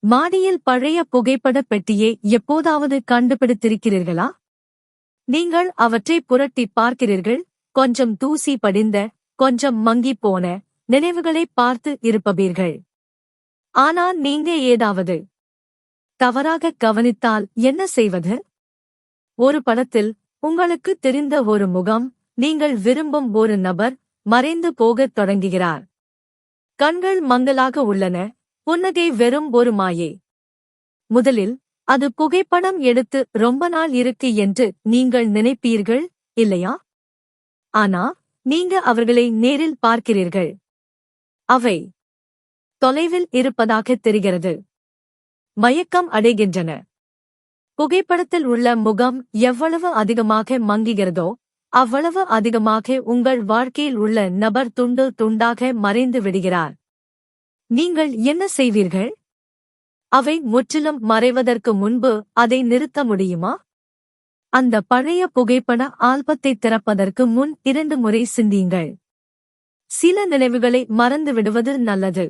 மாடியில் பழைய புகைப்பட பெட்டியை எப்போதாவது கண்டுபிடித்திருக்கிறீர்களா? நீங்கள் அவற்றை புரட்டி பார்க்கிறீர்கள், கொஞ்சம் தூசி படிந்த, கொஞ்சம் மங்கிப் போன நினைவுகளை பார்த்து இருப்பீர்கள். ஆனால் நீங்க ஏதாவது தவறாக கவனித்தால் என்ன செய்வது? ஒரு படத்தில் உங்களுக்கு தெரிந்த ஒரு முகம், நீங்கள் விரும்பும் ஒரு நபர் மறைந்து போகத் தொடங்குகிறார். கண்கள் மங்கலாக உள்ளன, புன்னகை வெறும் ஒரு மாயை. முதலில் அது புகைப்படம் எடுத்து ரொம்ப நாள் இருக்கு என்று நீங்கள் நினைப்பீர்கள், இல்லையா? ஆனா நீங்க அவர்களை நேரில் பார்க்கிறீர்கள். அவை தொலைவில் இருப்பதாக தெரிகிறது. மயக்கம் அடைகின்றன. புகைப்படத்தில் உள்ள முகம் எவ்வளவு அதிகமாக மங்குகிறதோ அவ்வளவு அதிகமாக உங்கள் வாழ்க்கையில் உள்ள நபர் துண்டு துண்டாக மறைந்து விடுகிறார். நீங்கள் என்ன செய்வீர்கள்? அவை முற்றிலும் மறைவதற்கு முன்பு அதை நிறுத்த முடியுமா? அந்த பழைய புகைப்பட ஆல்பத்தை திறப்பதற்கு முன் 2 முறை சிந்தியுங்கள். சில நினைவுகளை மறந்து விடுவது நல்லது.